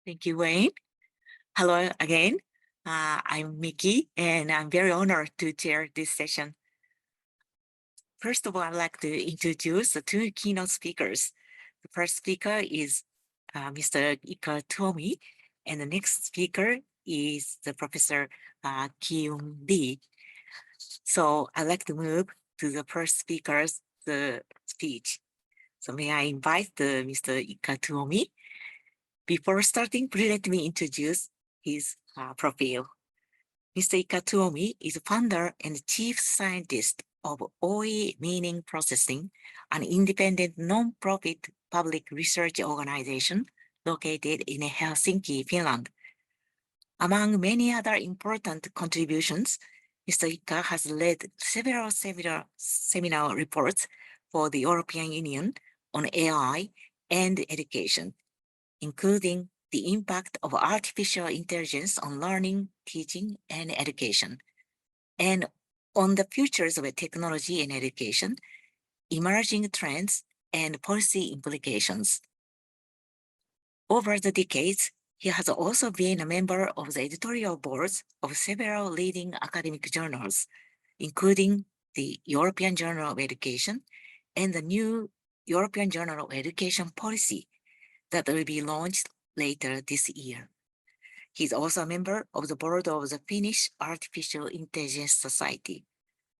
Thank you, Wayne. Hello again. I'm Miki, and I'm very honored to chair this session. First of all, I'd like to introduce the two keynote speakers. The first speaker is Mr. Ilkka Tuomi, and the next speaker is the Professor Kyungmee Lee. So I'd like to move to the first speaker's speech. So may I invite Mr. Ilkka Tuomi? Before starting, please let me introduce his profile. Mr. Ilkka Tuomi is founder and chief scientist of OE Meaning Processing, an independent non-profit public research organization located in Helsinki, Finland. Among many other important contributions, Mr. Ilkka has led several seminar reports for the European Union on AI and education, including the impact of artificial intelligence on learning, teaching, and education, and on the futures of technology and education, emerging trends, and policy implications. Over the decades, he has also been a member of the editorial boards of several leading academic journals, including the European Journal of Education and the new European Journal of Education Policy that will be launched later this year. He's also a member of the board of the Finnish Artificial Intelligence Society.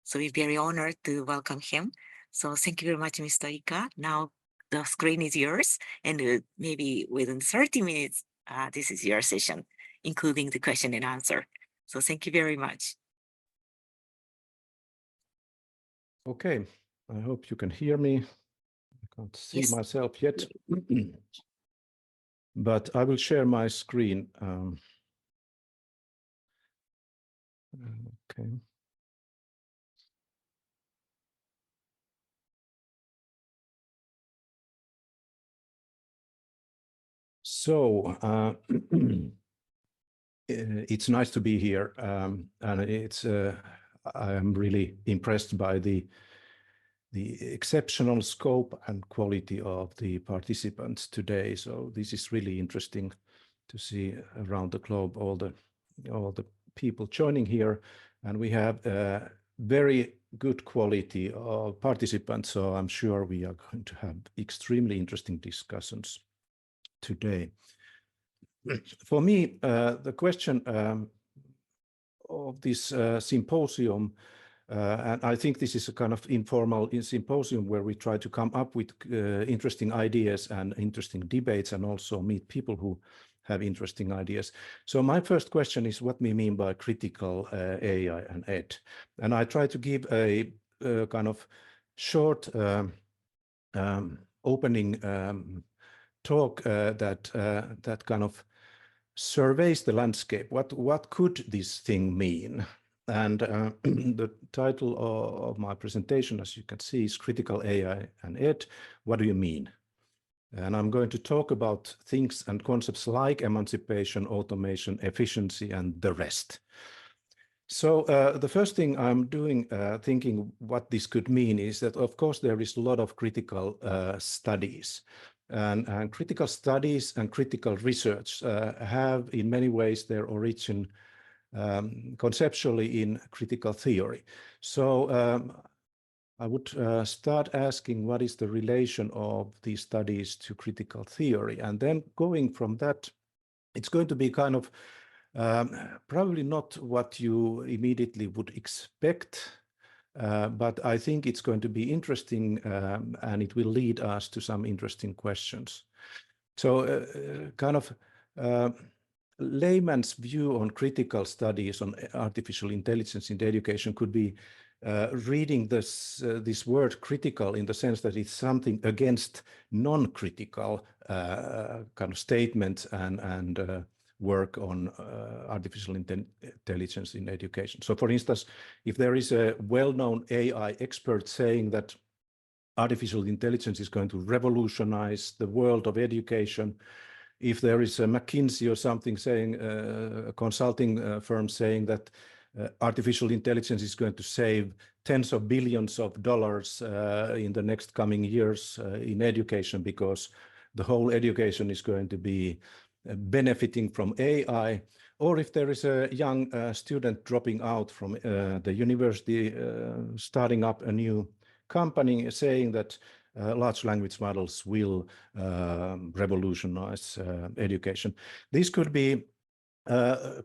So we're very honored to welcome him. So thank you very much, Mr. Ilkka. Now the screen is yours, and maybe within 30 minutes, this is your session, including the question and answer. So thank you very much. Okay, I hope you can hear me. I can't see myself yet, but I will share my screen. Okay. So it's nice to be here, and it's I am really impressed by the exceptional scope and quality of the participants today. So this is really interesting to see around the globe all the people joining here, and we have a very good quality of participants. So I'm sure we are going to have extremely interesting discussions today. For me, the question of this symposium, and I think this is a kind of informal symposium where we try to come up with interesting ideas and interesting debates, and also meet people who have interesting ideas. So my first question is what we mean by critical AI and ed. And I try to give a kind of short opening talk that kind of surveys the landscape. What could this thing mean? And the title of my presentation, as you can see, is Critical AI and Ed. What do you mean? And I'm going to talk about things and concepts like emancipation, automation, efficiency, and the rest. So the first thing I'm doing, thinking what this could mean, is that, of course, there is a lot of critical studies. And critical studies and critical research have, in many ways, their origin conceptually in critical theory. So I would start asking what is the relation of these studies to critical theory, and then going from that, it's going to be kind of probably not what you immediately would expect, but I think it's going to be interesting, and it will lead us to some interesting questions. So kind of layman's view on critical studies on artificial intelligence in education could be reading this word critical in the sense that it's something against non-critical kind of statements and work on artificial intelligence in education. So for instance, if there is a well-known AI expert saying that artificial intelligence is going to revolutionize the world of education, if there is a McKinsey or something saying, a consulting firm saying that artificial intelligence is going to save tens of billions of dollars in the next coming years in education, because the whole education is going to be benefiting from AI, or if there is a young student dropping out from the university, starting up a new company, saying that large language models will revolutionize education. This could be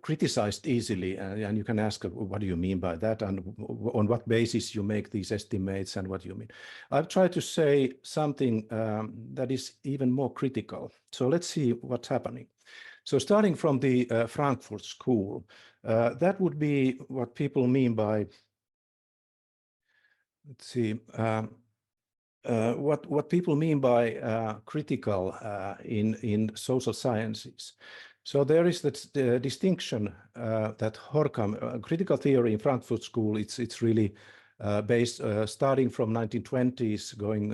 criticized easily, and you can ask, what do you mean by that, and on what basis you make these estimates, and what do you mean? I've tried to say something that is even more critical. So let's see what's happening. So starting from the Frankfurt School, that would be what people mean by, let's see, what people mean by critical in social sciences. So there is that distinction that Horkheimer, critical theory in Frankfurt School, it's really based starting from 1920s, going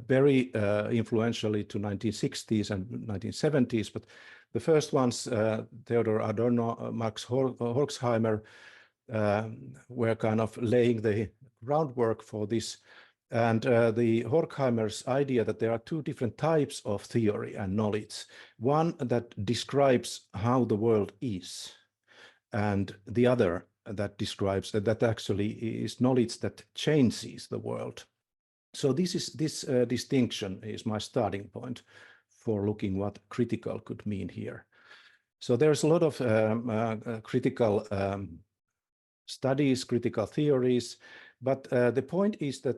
very influentially to 1960s and 1970s. But the first ones, Theodor Adorno, Max Horkheimer, were kind of laying the groundwork for this. And the Horkheimer's idea that there are two different types of theory and knowledge, one that describes how the world is, and the other that describes that actually is knowledge that changes the world. So this distinction is my starting point for looking what critical could mean here. So there's a lot of critical studies, critical theories, but the point is that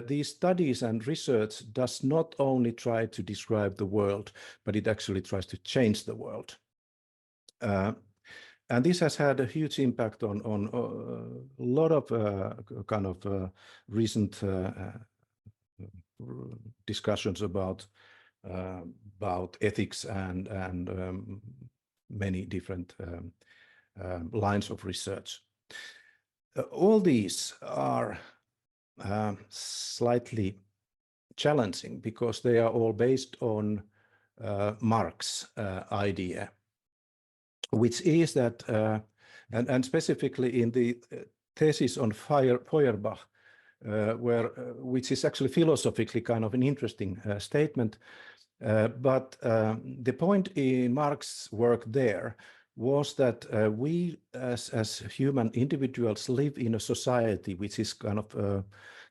these studies and research does not only try to describe the world, but it actually tries to change the world. And this has had a huge impact on a lot of kind of recent discussions about ethics and many different lines of research. All these are slightly challenging because they are all based on Marx's idea, which is that, and specifically in the thesis on Feuerbach, which is actually philosophically kind of an interesting statement, but the point in Marx's work there was that we as human individuals live in a society which is kind of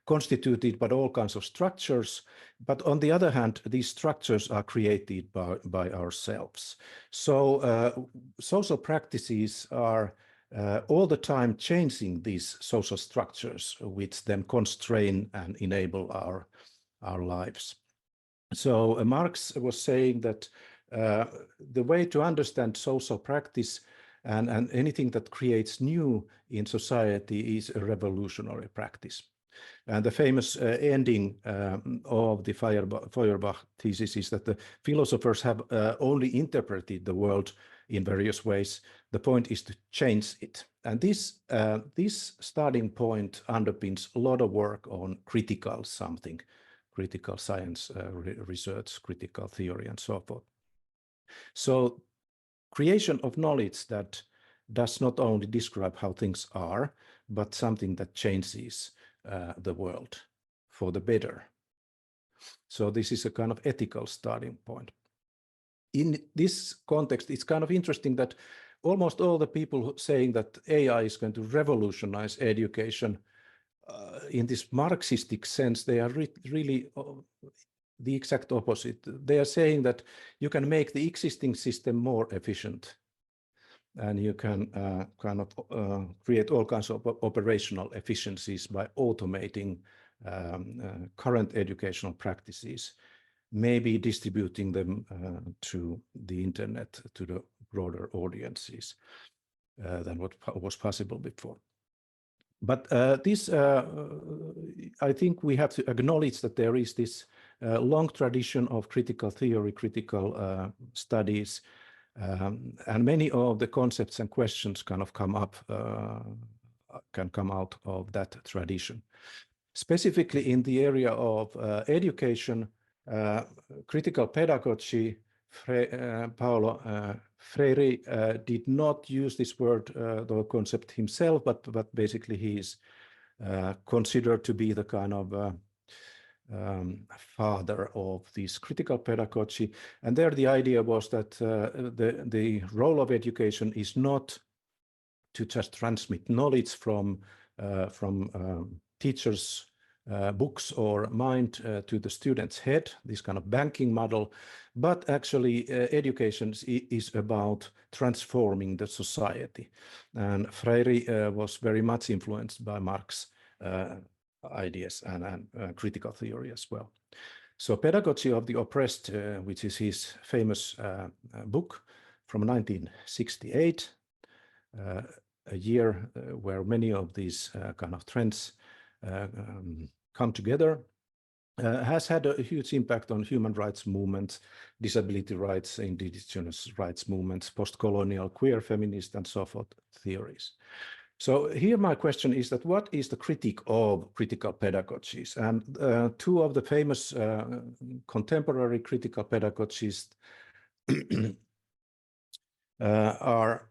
constituted by all kinds of structures, but on the other hand, these structures are created by ourselves. So social practices are all the time changing these social structures, which then constrain and enable our lives. So Marx was saying that the way to understand social practice and anything that creates new in society is a revolutionary practice. And the famous ending of the Feuerbach thesis is that the philosophers have only interpreted the world in various ways. The point is to change it. And this starting point underpins a lot of work on critical something, critical science research, critical theory, and so forth. So creation of knowledge that does not only describe how things are, but something that changes the world for the better. So this is a kind of ethical starting point. In this context, it's kind of interesting that almost all the people saying that AI is going to revolutionize education in this Marxistic sense, they are really the exact opposite. They are saying that you can make the existing system more efficient, and you can kind of create all kinds of operational efficiencies by automating current educational practices, maybe distributing them to the internet to the broader audiences than what was possible before. But I think we have to acknowledge that there is this long tradition of critical theory, critical studies, and many of the concepts and questions kind of come up, can come out of that tradition. Specifically in the area of education, critical pedagogy, Paolo Freire did not use this word, the concept himself, but basically he is considered to be the kind of father of this critical pedagogy. And there the idea was that the role of education is not to just transmit knowledge from teachers' books or mind to the student's head, this kind of banking model, but actually education is about transforming the society. And Freire was very much influenced by Marx' ideas and critical theory as well. So Pedagogy of the Oppressed, which is his famous book from 1968, a year where many of these kind of trends come together, has had a huge impact on human rights movements, disability rights, indigenous rights movements, post-colonial, queer, feminist, and so forth theories. So here my question is that what is the critique of critical pedagogies? And two of the famous contemporary critical pedagogies are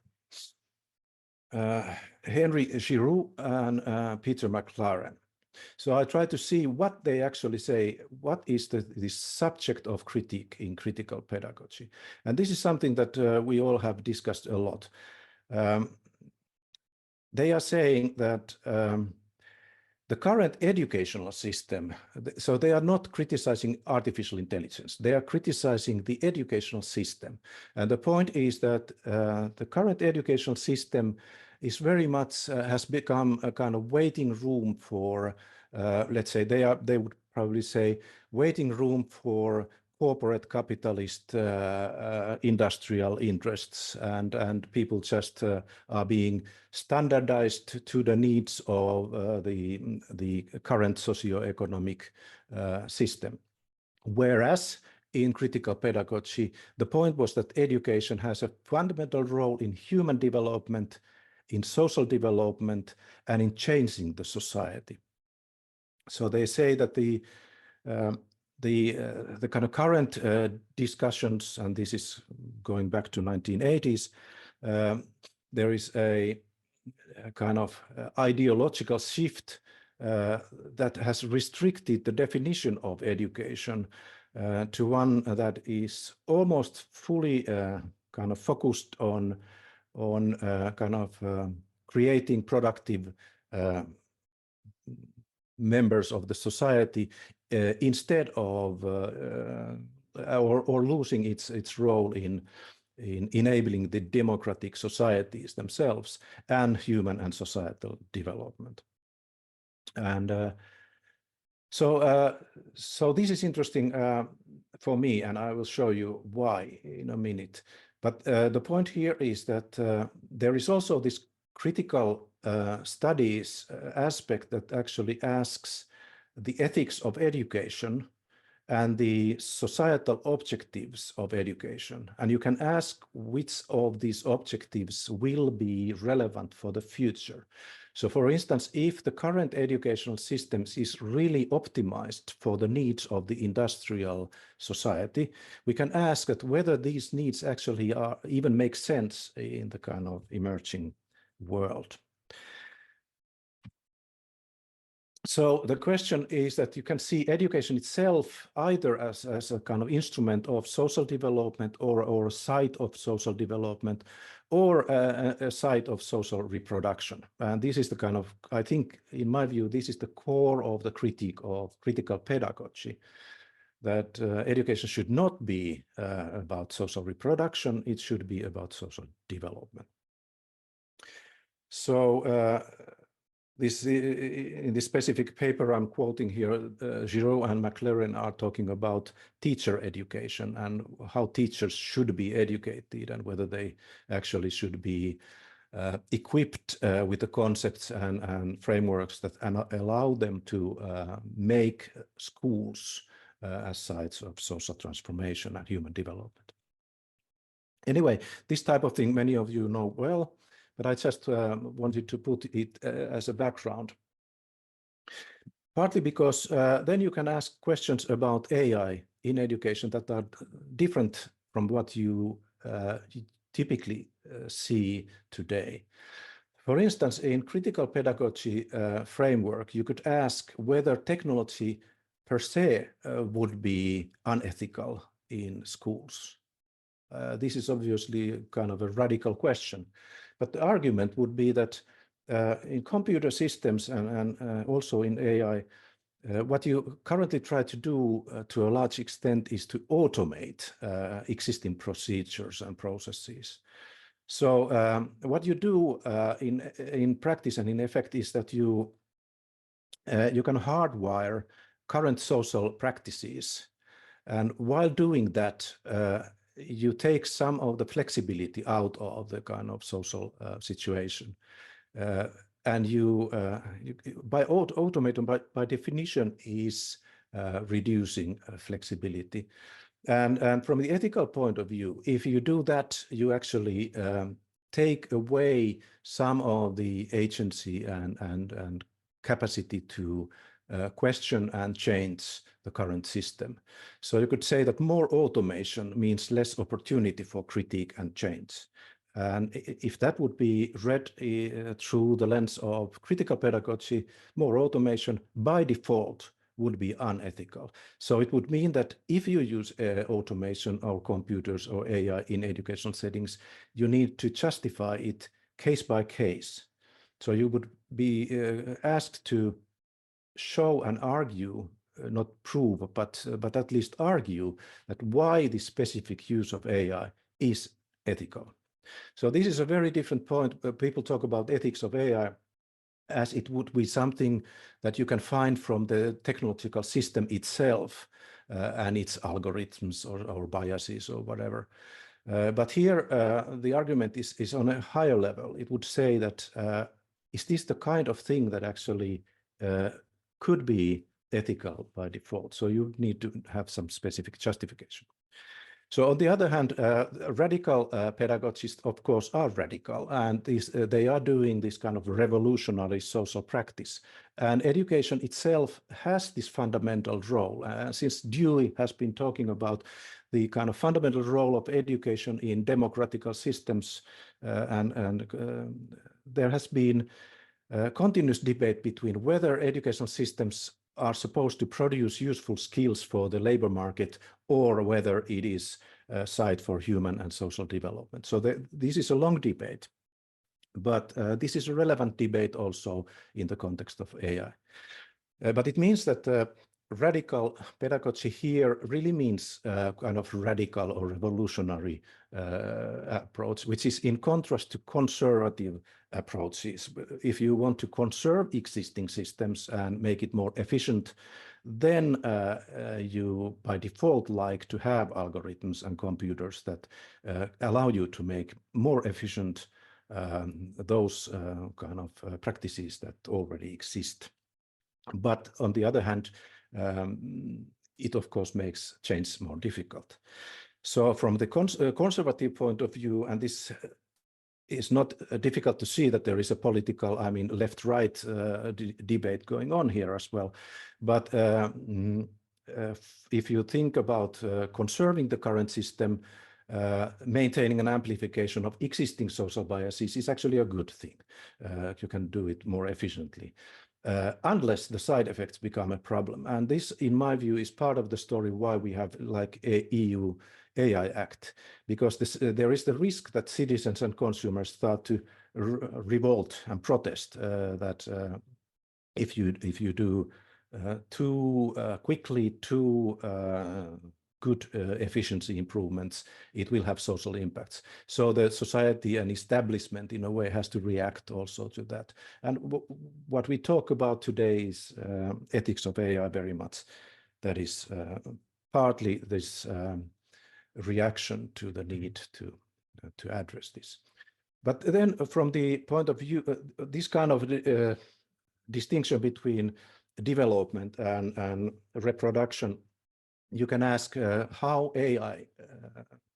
Henry Giroux and Peter McLaren. So I try to see what they actually say, what is the subject of critique in critical pedagogy. And this is something that we all have discussed a lot. They are saying that the current educational system, so they are not criticizing artificial intelligence, they are criticizing the educational system. And the point is that the current educational system is very much, has become a kind of waiting room for, let's say, they would probably say, waiting room for corporate capitalist industrial interests, and people just are being standardized to the needs of the current socioeconomic system. Whereas in critical pedagogy, the point was that education has a fundamental role in human development, in social development, and in changing the society. So they say that the kind of current discussions, and this is going back to 1980s, there is a kind of ideological shift that has restricted the definition of education to one that is almost fully kind of focused on kind of creating productive members of the society instead of or losing its role in enabling the democratic societies themselves and human and societal development. And so this is interesting for me, and I will show you why in a minute. But the point here is that there is also this critical studies aspect that actually asks the ethics of education and the societal objectives of education. And you can ask which of these objectives will be relevant for the future. So for instance, if the current educational systems is really optimized for the needs of the industrial society, we can ask that whether these needs actually even make sense in the kind of emerging world. So the question is that you can see education itself either as a kind of instrument of social development or a site of social development or a site of social reproduction. And this is the kind of, I think, in my view, this is the core of the critique of critical pedagogy, that education should not be about social reproduction, it should be about social development. So in this specific paper I'm quoting here, Giroux and McLaren are talking about teacher education and how teachers should be educated and whether they actually should be equipped with the concepts and frameworks that allow them to make schools as sites of social transformation and human development. Anyway, this type of thing many of you know well, but I just wanted to put it as a background. Partly because then you can ask questions about AI in education that are different from what you typically see today. For instance, in critical pedagogy framework, you could ask whether technology per se would be unethical in schools? This is obviously kind of a radical question, but the argument would be that in computer systems and also in AI, what you currently try to do to a large extent is to automate existing procedures and processes. So what you do in practice and in effect is that you can hardwire current social practices, and while doing that, you take some of the flexibility out of the kind of social situation. And by automation, by definition, is reducing flexibility. And from the ethical point of view, if you do that, you actually take away some of the agency and capacity to question and change the current system. So you could say that more automation means less opportunity for critique and change. And if that would be read through the lens of critical pedagogy, more automation by default would be unethical. So it would mean that if you use automation or computers or AI in educational settings, you need to justify it case by case. So you would be asked to show and argue, not prove, but at least argue that why the specific use of AI is ethical. So this is a very different point. People talk about ethics of AI as it would be something that you can find from the technological system itself and its algorithms or biases or whatever. But here the argument is on a higher level. It would say that is this the kind of thing that actually could be ethical by default? So you need to have some specific justification. So on the other hand, radical pedagogists, of course, are radical, and they are doing this kind of revolutionary social practice. And education itself has this fundamental role. Since Dewey has been talking about the kind of fundamental role of education in democratical systems, there has been continuous debate between whether educational systems are supposed to produce useful skills for the labor market or whether it is a site for human and social development. So this is a long debate, but this is a relevant debate also in the context of AI. But it means that radical pedagogy here really means kind of radical or revolutionary approach, which is in contrast to conservative approaches. If you want to conserve existing systems and make it more efficient, then you by default like to have algorithms and computers that allow you to make more efficient those kind of practices that already exist. But on the other hand, it of course makes change more difficult. So from the conservative point of view, and this is not difficult to see that there is a political, I mean, left-right debate going on here as well. But if you think about conserving the current system, maintaining an amplification of existing social biases is actually a good thing. You can do it more efficiently. Unless the side effects become a problem. And this, in my view, is part of the story why we have like a EU AI Act, because there is the risk that citizens and consumers start to revolt and protest that if you do too quickly, too good efficiency improvements, it will have social impacts. So the society and establishment in a way has to react also to that. And what we talk about today is ethics of AI very much. That is partly this reaction to the need to address this. But then from the point of view, this kind of distinction between development and reproduction, you can ask how AI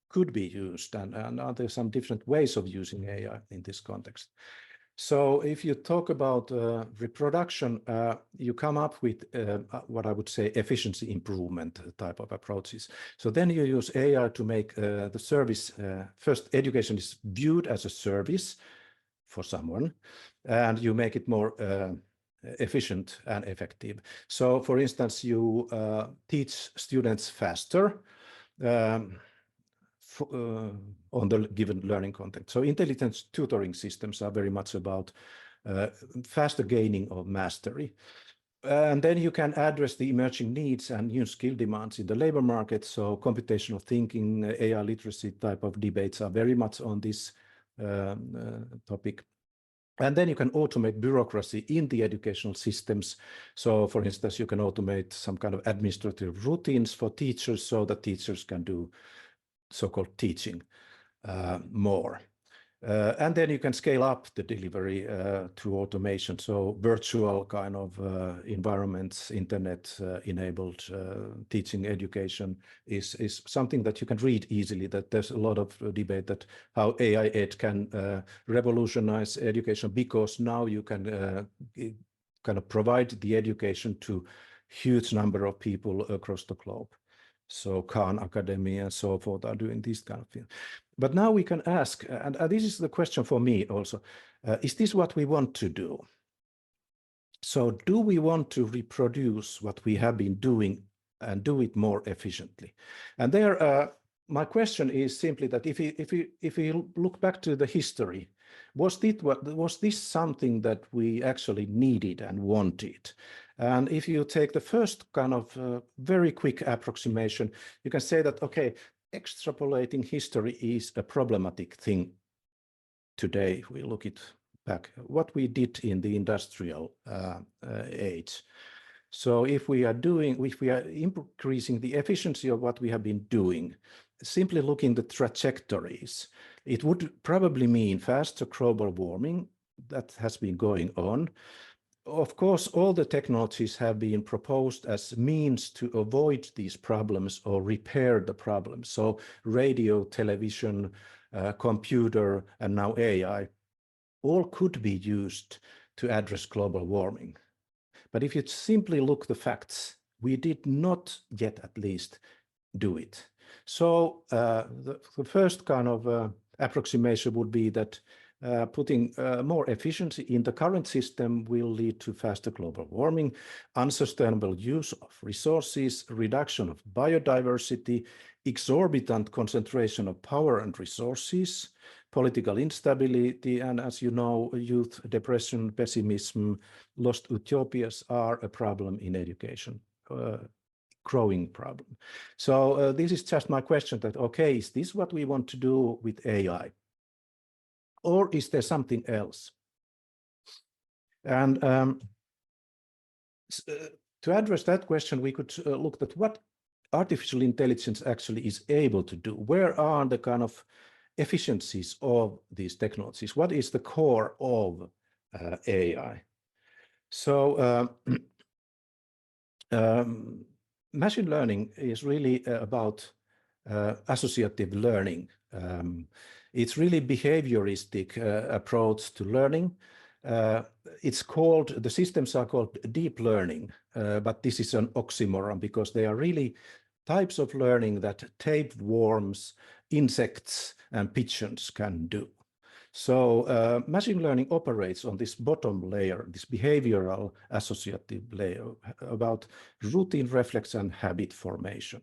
could be used, and are there some different ways of using AI in this context? So if you talk about reproduction, you come up with what I would say efficiency improvement type of approaches. So then you use AI to make the service, first education is viewed as a service for someone, and you make it more efficient and effective. So for instance, you teach students faster on the given learning content. So intelligent tutoring systems are very much about faster gaining of mastery. And then you can address the emerging needs and new skill demands in the labor market. So computational thinking, AI literacy type of debates are very much on this topic. And then you can automate bureaucracy in the educational systems. So for instance, you can automate some kind of administrative routines for teachers so that teachers can do so-called teaching more. And then you can scale up the delivery through automation. So virtual kind of environments, internet enabled teaching education is something that you can read easily, that there's a lot of debate that how AI ed can revolutionize education, because now you can kind of provide the education to huge number of people across the globe. So Khan Academy and so forth are doing this kind of thing. But now we can ask, and this is the question for me also, is this what we want to do? So do we want to reproduce what we have been doing and do it more efficiently? And there, my question is simply that if we look back to the history, was this something that we actually needed and wanted? And if you take the first kind of very quick approximation, you can say that, okay, extrapolating history is a problematic thing today. If we look it back, what we did in the industrial age. So if we are increasing the efficiency of what we have been doing, simply looking at the trajectories, it would probably mean faster global warming that has been going on. Of course, all the technologies have been proposed as means to avoid these problems or repair the problems. So radio, television, computer, and now AI, all could be used to address global warming. But if you simply look the facts, we did not yet at least do it. So the first kind of approximation would be that putting more efficiency in the current system will lead to faster global warming, unsustainable use of resources, reduction of biodiversity, exorbitant concentration of power and resources, political instability, and as you know, youth depression, pessimism, lost utopias are a problem in education. Growing problem. So this is just my question that, okay, is this what we want to do with AI? Or is there something else? And to address that question, we could look at what artificial intelligence actually is able to do. Where are the kind of efficiencies of these technologies? What is the core of AI? So machine learning is really about associative learning. It's really behavioristic approach to learning. The systems are called deep learning, but this is an oxymoron because they are really types of learning that tapeworms, insects, and pigeons can do. So machine learning operates on this bottom layer, this behavioral associative layer about routine reflex and habit formation.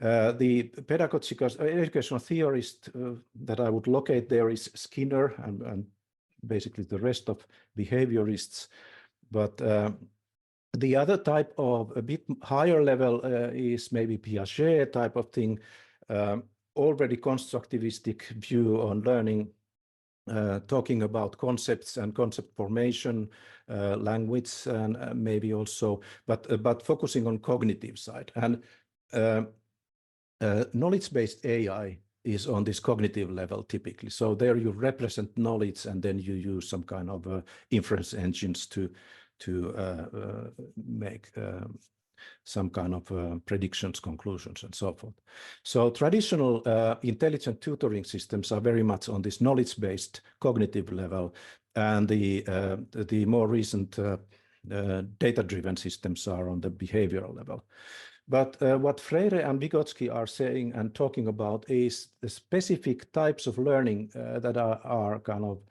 The pedagogical educational theorist that I would locate there is Skinner and basically the rest of behaviorists. But the other type of a bit higher level is maybe Piaget type of thing, already constructivistic view on learning, talking about concepts and concept formation, language, and maybe also, but focusing on cognitive side. And knowledge-based AI is on this cognitive level typically. So there you represent knowledge and then you use some kind of inference engines to make some kind of predictions, conclusions, and so forth. So traditional intelligent tutoring systems are very much on this knowledge-based cognitive level, and the more recent data-driven systems are on the behavioral level. But what Freire and Vygotsky are saying and talking about is the specific types of learning that are kind of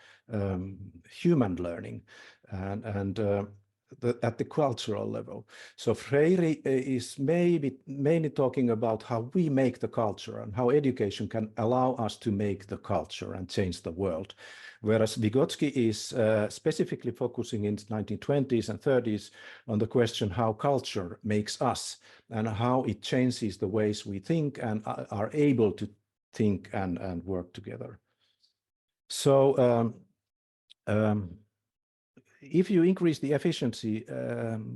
human learning. And at the cultural level. So Freire is mainly talking about how we make the culture and how education can allow us to make the culture and change the world. Whereas Vygotsky is specifically focusing in the 1920s and 30s on the question how culture makes us and how it changes the ways we think and are able to think and work together. So if you increase the efficiency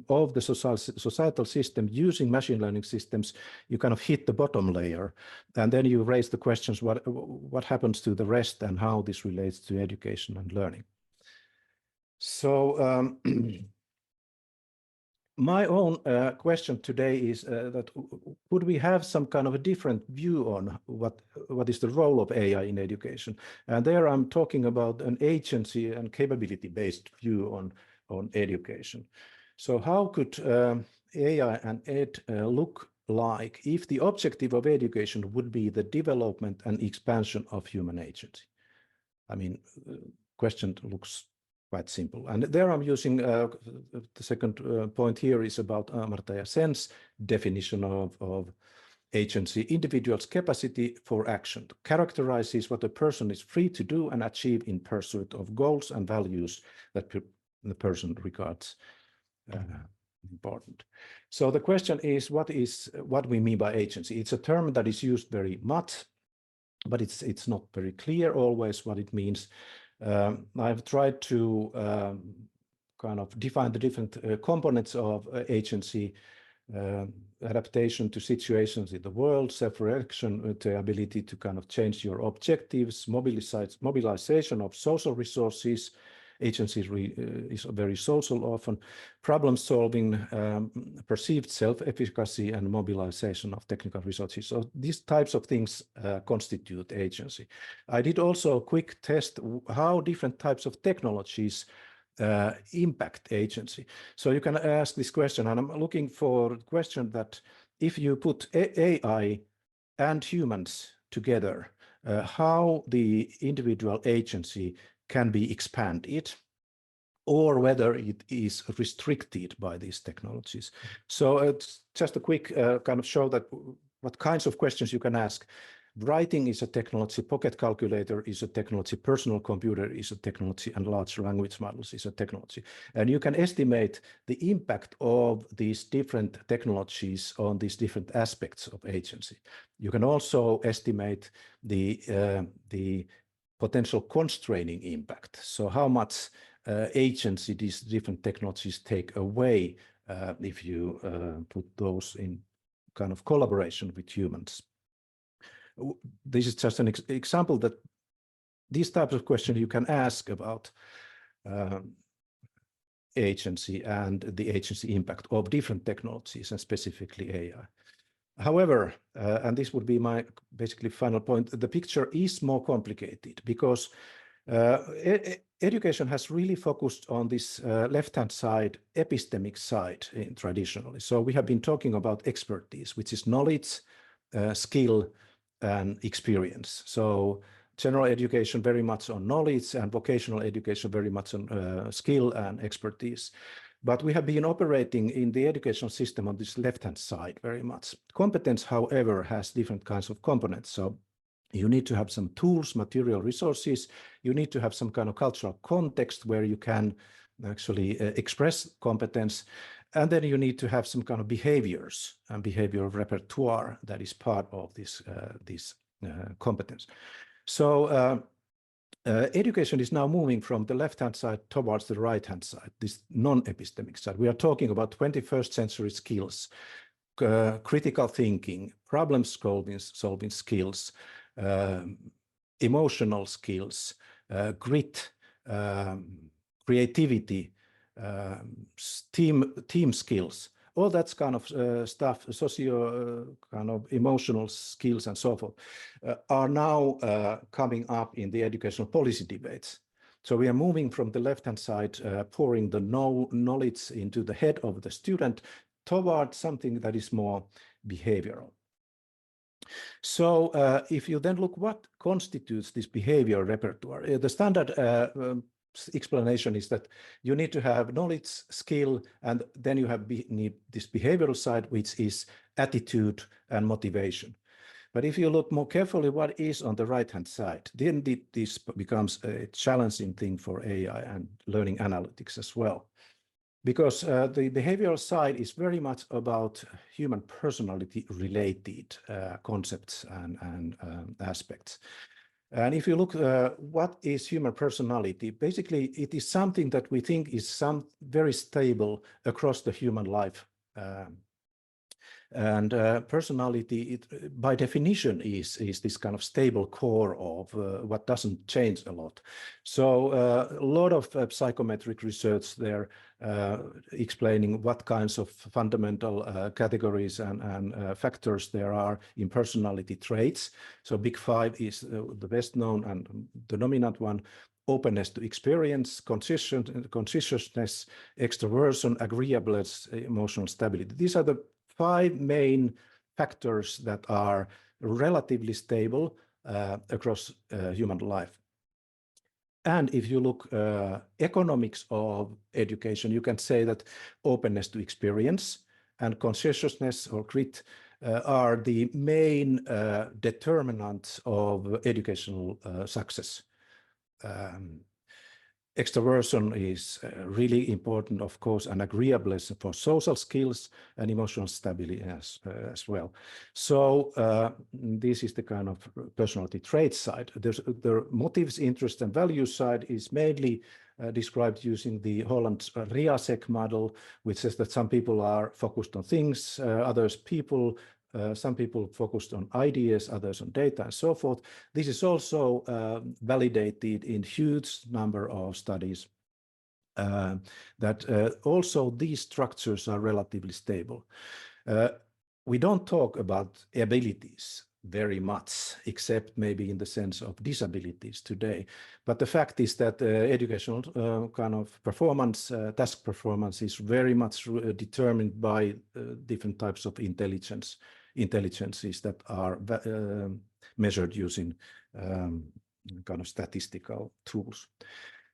of the societal system using machine learning systems, you kind of hit the bottom layer, and then you raise the questions, what happens to the rest and how this relates to education and learning. So my own question today is that would we have some kind of a different view on what is the role of AI in education? And there I'm talking about an agency and capability-based view on education. So how could AI and ed look like if the objective of education would be the development and expansion of human agency? I mean, question looks quite simple. And there I'm using the second point here is about Amartya Sen's definition of agency, individual's capacity for action, characterizes what a person is free to do and achieve in pursuit of goals and values that the person regards important. So the question is what we mean by agency. It's a term that is used very much, but it's not very clear always what it means. I've tried to kind of define the different components of agency, adaptation to situations in the world, self-reflection, the ability to kind of change your objectives, mobilization of social resources. Agency is very social often, problem solving, perceived self-efficacy, and mobilization of technical resources. So these types of things constitute agency. I did also a quick test how different types of technologies impact agency. So you can ask this question, and I'm looking for a question that if you put AI and humans together, how the individual agency can be expanded, or whether it is restricted by these technologies. So it's just a quick kind of show that what kinds of questions you can ask. Writing is a technology, pocket calculator is a technology, personal computer is a technology, and large language models is a technology. And you can estimate the impact of these different technologies on these different aspects of agency. You can also estimate the potential constraining impact. So how much agency these different technologies take away if you put those in kind of collaboration with humans. This is just an example that these types of questions you can ask about agency and the agency impact of different technologies and specifically AI. However, and this would be my basically final point, the picture is more complicated because education has really focused on this left-hand side, epistemic side traditionally. So we have been talking about expertise, which is knowledge, skill, and experience. So general education very much on knowledge and vocational education very much on skill and expertise. But we have been operating in the educational system on this left-hand side very much. Competence, however, has different kinds of components. So you need to have some tools, material resources. You need to have some kind of cultural context where you can actually express competence. And then you need to have some kind of behaviors and behavioral repertoire that is part of this competence. So education is now moving from the left-hand side towards the right-hand side, this non-epistemic side. We are talking about 21st century skills, critical thinking, problem solving skills, emotional skills, grit, creativity, team skills, all that kind of stuff, kind of emotional skills and so forth, are now coming up in the educational policy debates. So we are moving from the left-hand side, pouring the knowledge into the head of the student toward something that is more behavioral. So if you then look what constitutes this behavior repertoire, the standard explanation is that you need to have knowledge, skill, and then you need this behavioral side, which is attitude and motivation. But if you look more carefully what is on the right-hand side, then this becomes a challenging thing for AI and learning analytics as well. Because the behavioral side is very much about human personality related concepts and aspects. And if you look what is human personality, basically it is something that we think is very stable across the human life. And personality, by definition, is this kind of stable core of what doesn't change a lot. So a lot of psychometric research there explaining what kinds of fundamental categories and factors there are in personality traits. So Big Five is the best known and the dominant one. Openness to experience, consciousness, extroversion, agreeableness, emotional stability. These are the 5 main factors that are relatively stable across human life. And if you look economics of education, you can say that openness to experience and conscientiousness or grit are the main determinants of educational success. Extroversion is really important, of course, and agreeableness for social skills and emotional stability as well. So this is the kind of personality trait side. The motives, interests, and values side is mainly described using the Holland's RIASEC model, which says that some people are focused on things, some people focused on ideas, others on data, and so forth. This is also validated in huge number of studies that also these structures are relatively stable. We don't talk about abilities very much, except maybe in the sense of disabilities today. But the fact is that educational kind of performance, task performance is very much determined by different types of intelligences that are measured using kind of statistical tools.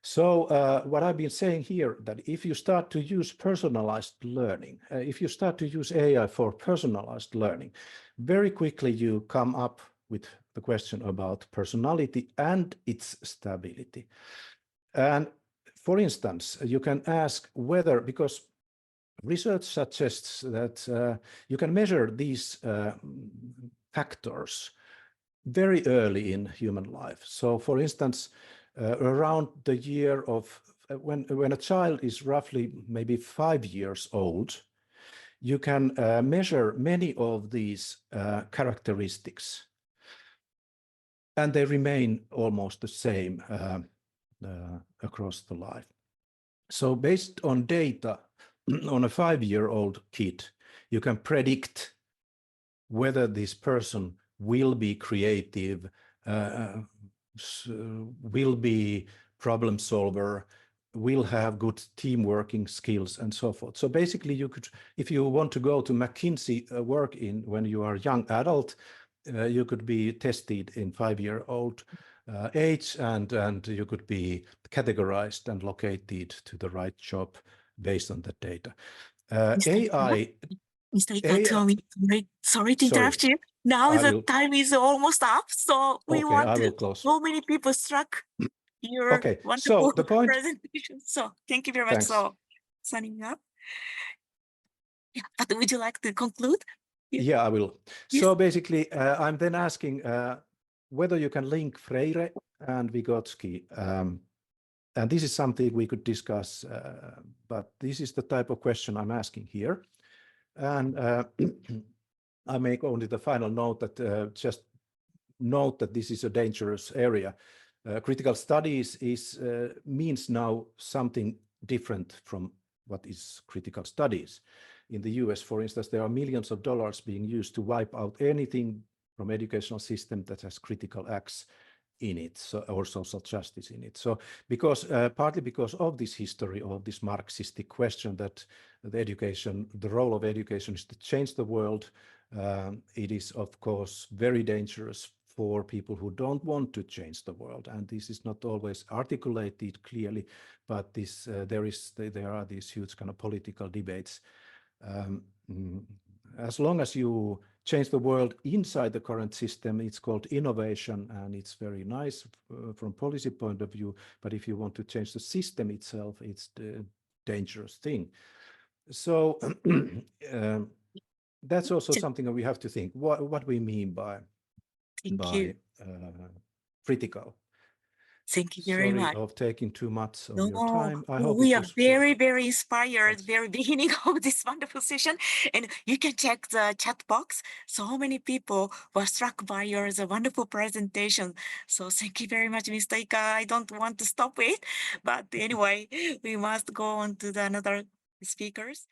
So what I've been saying here, that if you start to use personalized learning, if you start to use AI for personalized learning, very quickly you come up with the question about personality and its stability. And for instance, you can ask whether, because research suggests that you can measure these factors very early in human life. So for instance, around the year of when a child is roughly maybe 5 years old, you can measure many of these characteristics, and they remain almost the same across the life. So based on data on a 5-year-old kid, you can predict whether this person will be creative, will be problem solver, will have good team working skills, and so forth. So basically, you could, if you want to go to McKinsey work in when you are a young adult, you could be tested in 5-year-old age, and you could be categorized and located to the right job based on that data. AI. Mr. Ilkka Tuomi, sorry to interrupt you. Now the time is almost up, so we want to close. So many people struck your wonderful presentation. So thank you very much for signing up. Yeah, but would you like to conclude? Yeah, I will. Yes. So basically, I'm then asking whether you can link Freire and Vygotsky. And this is something we could discuss, but this is the type of question I'm asking here. And I make only the final note that just note that this is a dangerous area. Critical studies means now something different from what is critical studies. In the US, for instance, there are millions of dollars being used to wipe out anything from educational system that has critical acts in it, so, or social justice in it. So partly because of this history of this Marxistic question that the role of education is to change the world, it is of course very dangerous for people who don't want to change the world. And this is not always articulated clearly, but there are these huge kind of political debates. As long as you change the world inside the current system, it's called innovation, and it's very nice from policy point of view. But if you want to change the system itself, it's the dangerous thing. So that's also something that we have to think what we mean by Thank you. critical. Thank you very Sorry much. of taking too much of No, your time. I hope we it are was very, very inspired, Thanks. very beginning of this wonderful session. And you can check the chat box. So many people were struck by your wonderful presentation. So thank you very much, Mr. Ika. I don't want to stop it. But anyway, we must go on to the another speakers.